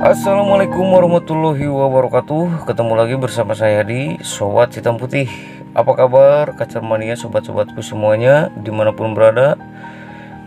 Assalamualaikum warahmatullahi wabarakatuh. Ketemu lagi bersama saya di Sobat Hitam Putih. Apa kabar kacer mania sobat-sobatku semuanya dimanapun berada?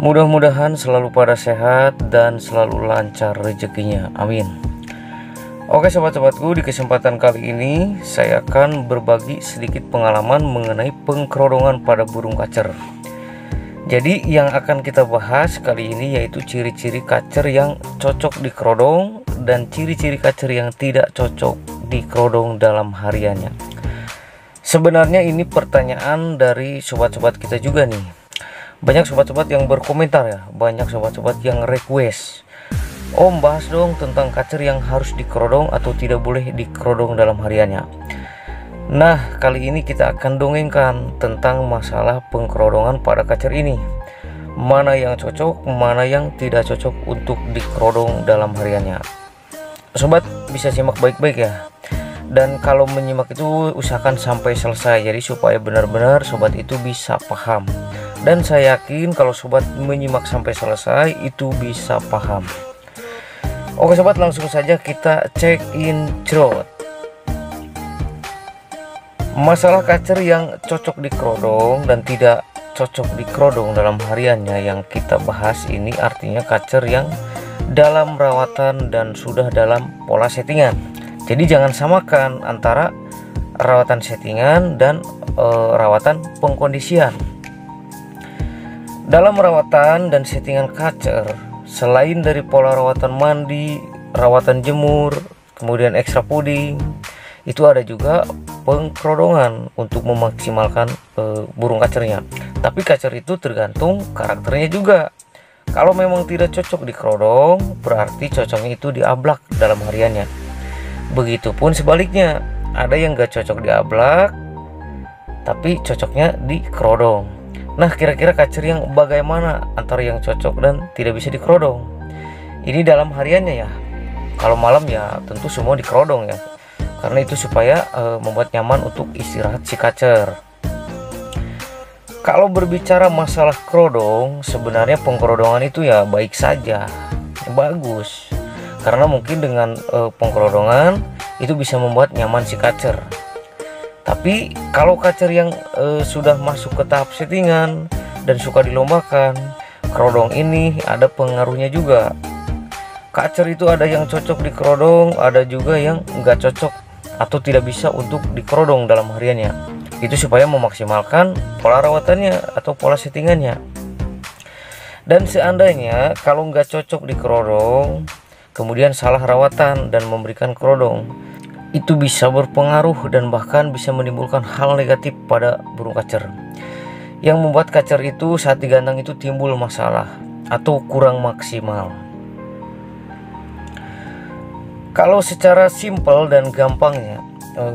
Mudah-mudahan selalu pada sehat dan selalu lancar rezekinya, amin. Oke sobat-sobatku, di kesempatan kali ini saya akan berbagi sedikit pengalaman mengenai pengkerodongan pada burung kacer. Jadi yang akan kita bahas kali ini yaitu ciri-ciri kacer yang cocok dikerodong dan ciri-ciri kacer yang tidak cocok dikerodong dalam hariannya. Sebenarnya ini pertanyaan dari sobat-sobat kita juga nih. Banyak sobat-sobat yang berkomentar ya, banyak sobat-sobat yang request, Om bahas dong tentang kacer yang harus dikerodong atau tidak boleh dikerodong dalam hariannya. Nah, kali ini kita akan dongengkan tentang masalah pengkerodongan pada kacer ini. Mana yang cocok, mana yang tidak cocok untuk dikerodong dalam hariannya. Sobat bisa simak baik-baik ya. Dan kalau menyimak itu usahakan sampai selesai, jadi supaya benar-benar sobat itu bisa paham. Dan saya yakin kalau sobat menyimak sampai selesai itu bisa paham. Oke sobat, langsung saja kita check in cerot. Masalah kacer yang cocok dikerodong dan tidak cocok dikerodong dalam hariannya yang kita bahas ini artinya kacer yang dalam rawatan dan sudah dalam pola settingan. Jadi jangan samakan antara rawatan settingan dan rawatan pengkondisian. Dalam rawatan dan settingan kacer, selain dari pola rawatan mandi, rawatan jemur, kemudian ekstra puding, itu ada juga pengkerodongan untuk memaksimalkan burung kacernya. Tapi kacer itu tergantung karakternya juga. Kalau memang tidak cocok dikerodong, berarti cocoknya itu diablak dalam hariannya. Begitupun sebaliknya, ada yang gak cocok diablak tapi cocoknya dikerodong. Nah, kira-kira kacer yang bagaimana antara yang cocok dan tidak bisa dikerodong? Ini dalam hariannya ya. Kalau malam ya tentu semua dikerodong ya, karena itu supaya membuat nyaman untuk istirahat si kacer. Kalau berbicara masalah kerodong, sebenarnya pengkerodongan itu ya baik saja, bagus. Karena mungkin dengan pengkerodongan itu bisa membuat nyaman si kacer. Tapi kalau kacer yang sudah masuk ke tahap settingan dan suka dilombakan, kerodong ini ada pengaruhnya juga. Kacer itu ada yang cocok dikerodong, ada juga yang nggak cocok atau tidak bisa untuk dikerodong dalam hariannya. Itu supaya memaksimalkan pola rawatannya atau pola settingannya. Dan seandainya kalau nggak cocok dikerodong, kemudian salah rawatan dan memberikan kerodong, itu bisa berpengaruh dan bahkan bisa menimbulkan hal negatif pada burung kacer, yang membuat kacer itu saat digantang itu timbul masalah atau kurang maksimal. Kalau secara simpel dan gampangnya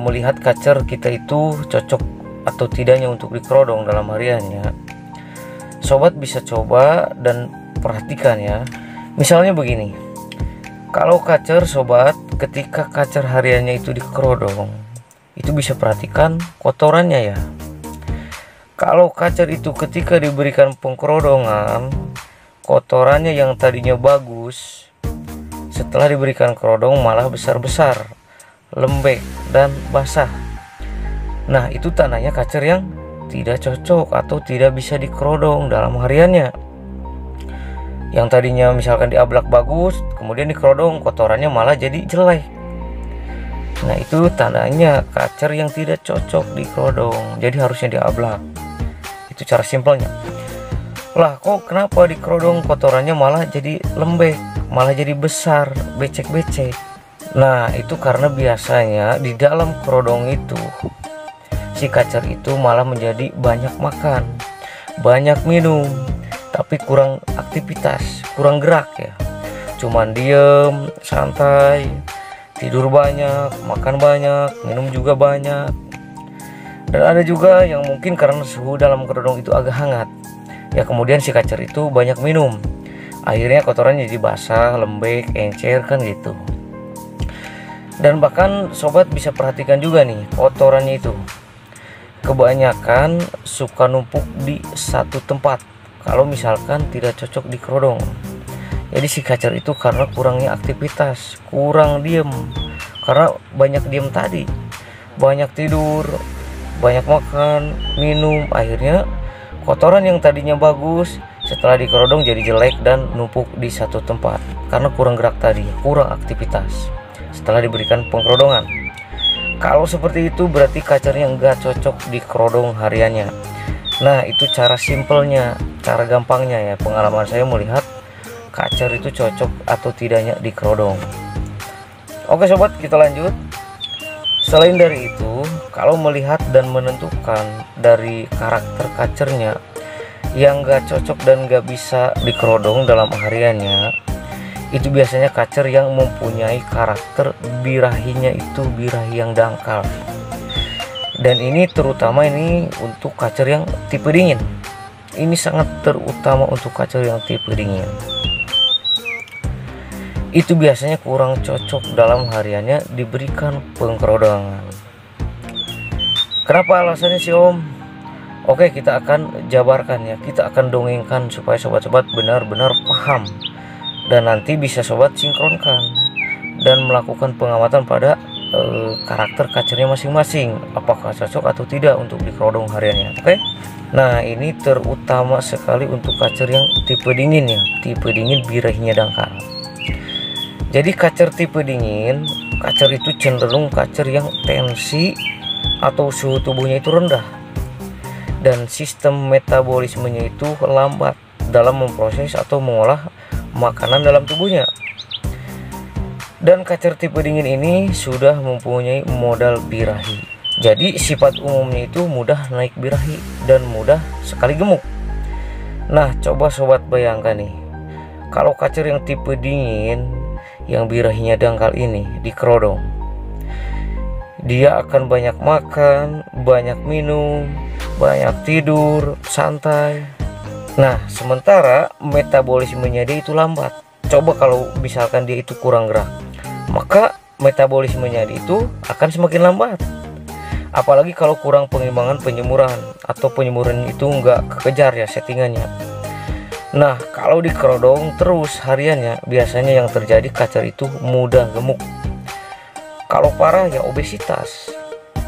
melihat kacer kita itu cocok atau tidaknya untuk dikerodong dalam hariannya, sobat bisa coba dan perhatikan ya. Misalnya begini, kalau kacer sobat ketika kacer hariannya itu dikerodong, itu bisa perhatikan kotorannya ya. Kalau kacer itu ketika diberikan pengkerodongan, kotorannya yang tadinya bagus setelah diberikan kerodong malah besar-besar, lembek dan basah. Nah, itu tandanya kacer yang tidak cocok atau tidak bisa dikerodong dalam hariannya. Yang tadinya misalkan diablak bagus, kemudian dikerodong kotorannya malah jadi jelek. Nah, itu tandanya kacer yang tidak cocok dikerodong, jadi harusnya diablak. Itu cara simpelnya. Lah, kok kenapa dikerodong kotorannya malah jadi lembek, malah jadi besar, becek-becek? Nah, itu karena biasanya di dalam kerodong itu si kacer itu malah menjadi banyak makan, banyak minum, tapi kurang aktivitas, kurang gerak ya. Cuman diem, santai, tidur banyak, makan banyak, minum juga banyak. Dan ada juga yang mungkin karena suhu dalam kerodong itu agak hangat, ya kemudian si kacer itu banyak minum, akhirnya kotorannya jadi basah, lembek, encer kan gitu. Dan bahkan sobat bisa perhatikan juga nih, kotorannya itu kebanyakan suka numpuk di satu tempat kalau misalkan tidak cocok dikerodong. Jadi si kacer itu karena kurangnya aktivitas, kurang diem, karena banyak diem tadi, banyak tidur, banyak makan, minum, akhirnya kotoran yang tadinya bagus setelah dikerodong jadi jelek dan numpuk di satu tempat karena kurang gerak tadi, kurang aktivitas setelah diberikan pengkerodongan. Kalau seperti itu berarti kacernya nggak cocok dikerodong hariannya. Nah, itu cara simpelnya, cara gampangnya ya. Pengalaman saya melihat kacer itu cocok atau tidaknya dikerodong. Oke sobat, kita lanjut. Selain dari itu, kalau melihat dan menentukan dari karakter kacernya yang gak cocok dan gak bisa dikerodong dalam hariannya, itu biasanya kacer yang mempunyai karakter birahinya itu birahi yang dangkal. Dan ini terutama ini untuk kacer yang tipe dingin. Ini sangat terutama untuk kacer yang tipe dingin. Itu biasanya kurang cocok dalam hariannya diberikan pengkerodongan. Kenapa alasannya sih Om? Oke, kita akan jabarkan ya, kita akan dongengkan supaya sobat-sobat benar-benar paham dan nanti bisa sobat sinkronkan dan melakukan pengamatan pada karakter kacernya masing-masing, apakah cocok atau tidak untuk dikerodong hariannya. Oke, nah ini terutama sekali untuk kacer yang tipe dingin ya, tipe dingin birahinya dangkal. Jadi kacer tipe dingin, kacer itu cenderung kacer yang tensi atau suhu tubuhnya itu rendah dan sistem metabolismenya itu lambat dalam memproses atau mengolah makanan dalam tubuhnya. Dan kacer tipe dingin ini sudah mempunyai modal birahi. Jadi sifat umumnya itu mudah naik birahi dan mudah sekali gemuk. Nah, coba sobat bayangkan nih, kalau kacer yang tipe dingin yang birahinya dangkal ini dikerodong, dia akan banyak makan, banyak minum, banyak tidur, santai. Nah, sementara metabolismenya dia itu lambat. Coba kalau misalkan dia itu kurang gerak, maka metabolismenya dia itu akan semakin lambat. Apalagi kalau kurang pengimbangan penyemuran atau penyemuran itu nggak kekejar ya settingannya. Nah, kalau dikerodong terus hariannya, biasanya yang terjadi kacer itu mudah gemuk. Kalau parah ya obesitas,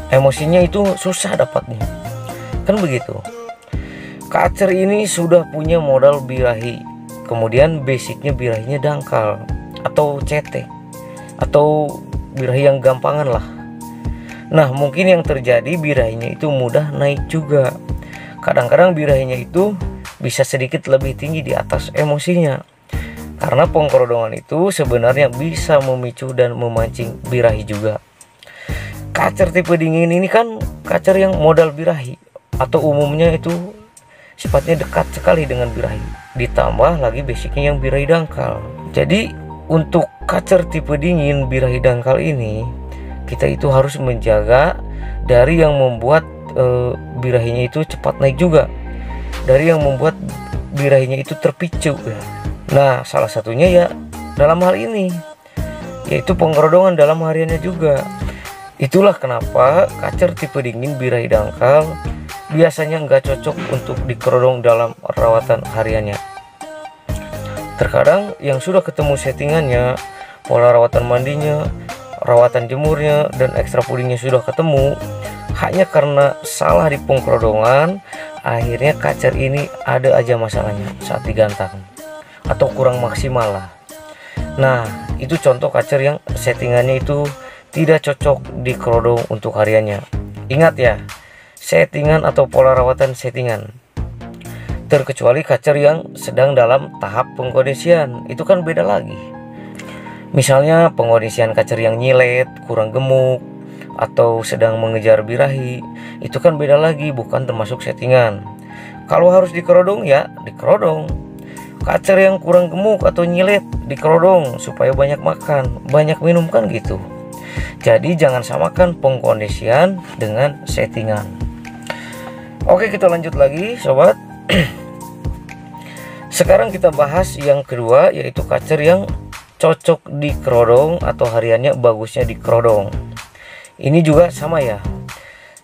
emosinya itu susah dapatnya, kan begitu. Kacer ini sudah punya modal birahi, kemudian basicnya birahinya dangkal atau cetek atau birahi yang gampangan lah. Nah, mungkin yang terjadi birahinya itu mudah naik juga. Kadang-kadang birahinya itu bisa sedikit lebih tinggi di atas emosinya, karena pengkerodongan itu sebenarnya bisa memicu dan memancing birahi juga. Kacer tipe dingin ini kan kacer yang modal birahi atau umumnya itu sifatnya dekat sekali dengan birahi, ditambah lagi basicnya yang birahi dangkal. Jadi untuk kacer tipe dingin birahi dangkal ini, kita itu harus menjaga dari yang membuat birahinya itu cepat naik juga, dari yang membuat birahinya itu terpicu ya. Nah, salah satunya ya dalam hal ini yaitu pengkerodongan dalam hariannya juga. Itulah kenapa kacer tipe dingin birahi dangkal biasanya nggak cocok untuk dikerodong dalam rawatan hariannya. Terkadang yang sudah ketemu settingannya, pola rawatan mandinya, rawatan jemurnya, dan ekstra pudingnya sudah ketemu, hanya karena salah di pengkerodongan, akhirnya kacer ini ada aja masalahnya saat digantang atau kurang maksimal lah. Nah, itu contoh kacer yang settingannya itu tidak cocok dikerodong untuk hariannya. Ingat ya, settingan atau pola rawatan settingan. Terkecuali kacer yang sedang dalam tahap pengkondisian, itu kan beda lagi. Misalnya pengkondisian kacer yang nyilet, kurang gemuk, atau sedang mengejar birahi, itu kan beda lagi, bukan termasuk settingan. Kalau harus dikerodong ya dikerodong. Kacer yang kurang gemuk atau nyilet dikerodong supaya banyak makan, banyak minum kan gitu. Jadi jangan samakan pengkondisian dengan settingan. Oke, kita lanjut lagi sobat. Sekarang kita bahas yang kedua, yaitu kacer yang cocok dikerodong atau hariannya bagusnya dikerodong. Ini juga sama ya,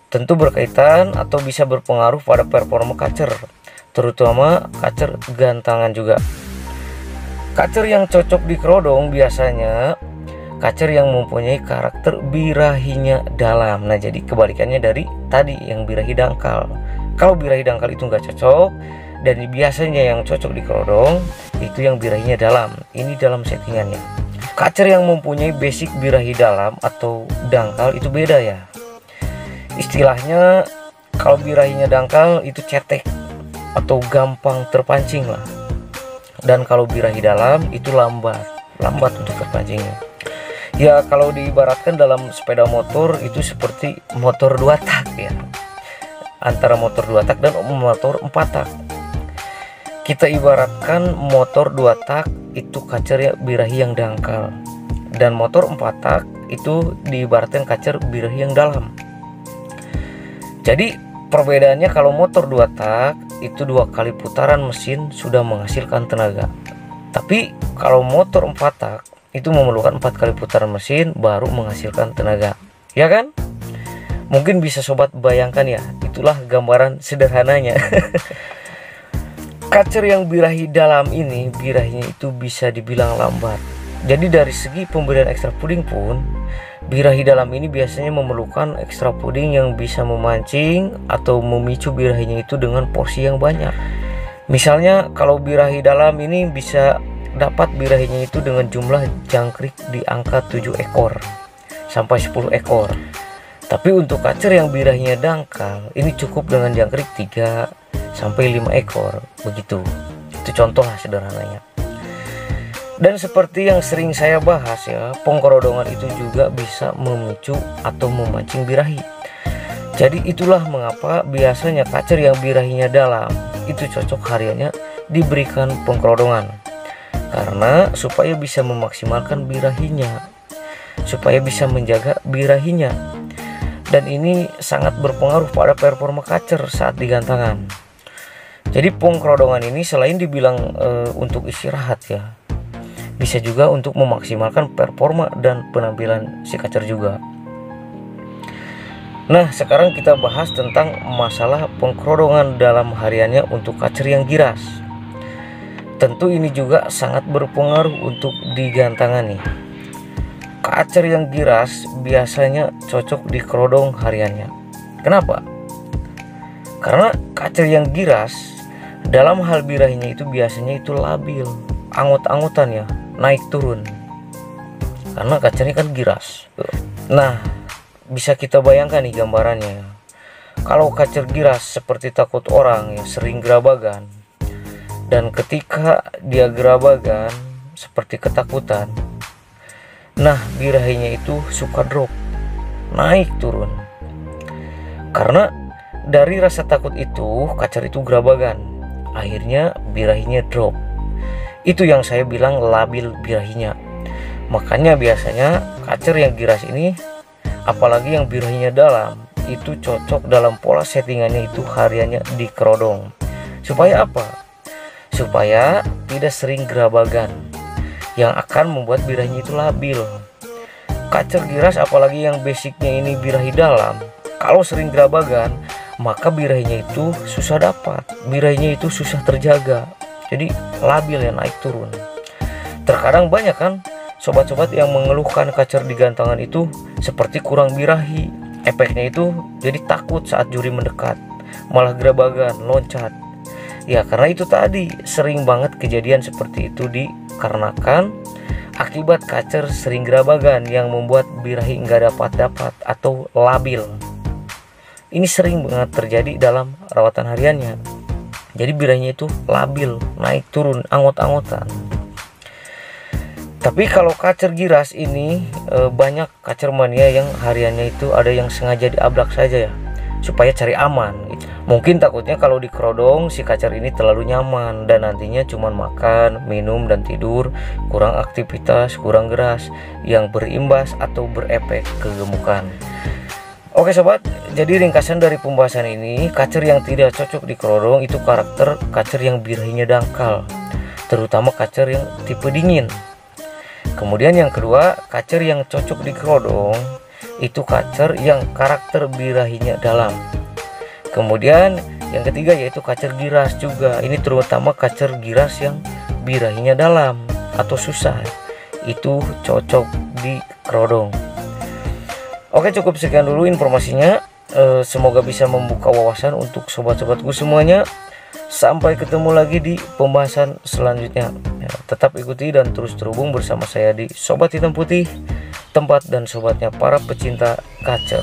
tentu berkaitan atau bisa berpengaruh pada performa kacer, terutama kacer gantangan juga. Kacer yang cocok dikerodong biasanya kacer yang mempunyai karakter birahinya dalam. Nah, jadi kebalikannya dari tadi yang birahi dangkal. Kalau birahi dangkal itu nggak cocok, dan biasanya yang cocok dikerodong itu yang birahinya dalam. Ini dalam settingannya. Kacer yang mempunyai basic birahi dalam atau dangkal itu beda ya. Istilahnya kalau birahinya dangkal itu cetek atau gampang terpancing lah. Dan kalau birahi dalam itu lambat untuk terpancingnya. Ya kalau diibaratkan dalam sepeda motor itu seperti motor 2 tak ya, antara motor 2 tak dan motor 4 tak. Kita ibaratkan motor 2 tak itu kacer birahi yang dangkal, dan motor 4 tak itu diibaratkan kacer birahi yang dalam. Jadi perbedaannya kalau motor 2 tak itu 2 kali putaran mesin sudah menghasilkan tenaga. Tapi kalau motor 4 tak itu memerlukan 4 kali putaran mesin baru menghasilkan tenaga. Ya kan? Mungkin bisa sobat bayangkan ya, itulah gambaran sederhananya. Kacer yang birahi dalam ini birahinya itu bisa dibilang lambat. Jadi dari segi pemberian ekstra puding pun birahi dalam ini biasanya memerlukan ekstra puding yang bisa memancing atau memicu birahinya itu dengan porsi yang banyak. Misalnya kalau birahi dalam ini bisa dapat birahinya itu dengan jumlah jangkrik di angka 7 ekor sampai 10 ekor. Tapi untuk kacer yang birahinya dangkal ini cukup dengan jangkrik 3 sampai 5 ekor begitu. Itu contoh lah sederhananya. Dan seperti yang sering saya bahas ya, pengkerodongan itu juga bisa memicu atau memancing birahi. Jadi itulah mengapa biasanya kacer yang birahinya dalam itu cocok hariannya diberikan pengkerodongan. Karena supaya bisa memaksimalkan birahinya, supaya bisa menjaga birahinya. Dan ini sangat berpengaruh pada performa kacer saat digantangan. Jadi pengkerodongan ini selain dibilang untuk istirahat ya, bisa juga untuk memaksimalkan performa dan penampilan si kacer juga. Nah, sekarang kita bahas tentang masalah pengkerodongan dalam hariannya untuk kacer yang giras. Tentu ini juga sangat berpengaruh untuk digantangan nih. Kacer yang giras biasanya cocok dikerodong hariannya. Kenapa? Karena kacer yang giras dalam hal birahinya itu biasanya itu labil, angot-angotan ya, naik turun. Karena kacernya kan giras. Nah, bisa kita bayangkan nih gambarannya. Kalau kacer giras seperti takut orang yang sering gerabagan, dan ketika dia gerabagan seperti ketakutan, nah birahinya itu suka drop, naik turun. Karena dari rasa takut itu kacer itu gerabagan, akhirnya birahinya drop. Itu yang saya bilang labil birahinya. Makanya biasanya kacer yang giras ini, apalagi yang birahinya dalam, itu cocok dalam pola settingannya itu hariannya dikerodong. Supaya apa? Supaya tidak sering gerabagan yang akan membuat birahinya itu labil. Kacer giras apalagi yang basicnya ini birahi dalam, kalau sering gerabagan maka birahinya itu susah dapat, birahinya itu susah terjaga, jadi labil ya, naik turun. Terkadang banyak kan sobat-sobat yang mengeluhkan kacer di gantangan itu seperti kurang birahi. Efeknya itu jadi takut saat juri mendekat, malah gerabagan, loncat. Ya karena itu tadi sering banget kejadian seperti itu dikarenakan akibat kacer sering gerabagan yang membuat birahi nggak dapat atau labil. Ini sering banget terjadi dalam rawatan hariannya. Jadi birahinya itu labil, naik turun, angot-angotan. Tapi kalau kacer giras ini banyak kacer mania yang hariannya itu ada yang sengaja diablak saja ya, supaya cari aman gitu. Mungkin takutnya kalau dikerodong si kacer ini terlalu nyaman dan nantinya cuma makan, minum, dan tidur, kurang aktivitas, kurang geras, yang berimbas atau berefek kegemukan. Oke sobat, jadi ringkasan dari pembahasan ini, kacer yang tidak cocok dikerodong itu karakter kacer yang birahinya dangkal, terutama kacer yang tipe dingin. Kemudian yang kedua, kacer yang cocok dikerodong itu kacer yang karakter birahinya dalam. Kemudian yang ketiga yaitu kacer giras juga. Ini terutama kacer giras yang birahinya dalam. atau susah, itu cocok di kerodong. Oke, cukup sekian dulu informasinya. Semoga bisa membuka wawasan untuk sobat-sobatku semuanya. Sampai ketemu lagi di pembahasan selanjutnya. Tetap ikuti dan terus terhubung bersama saya di Sobat Hitam Putih, tempat dan sobatnya para pecinta kacer.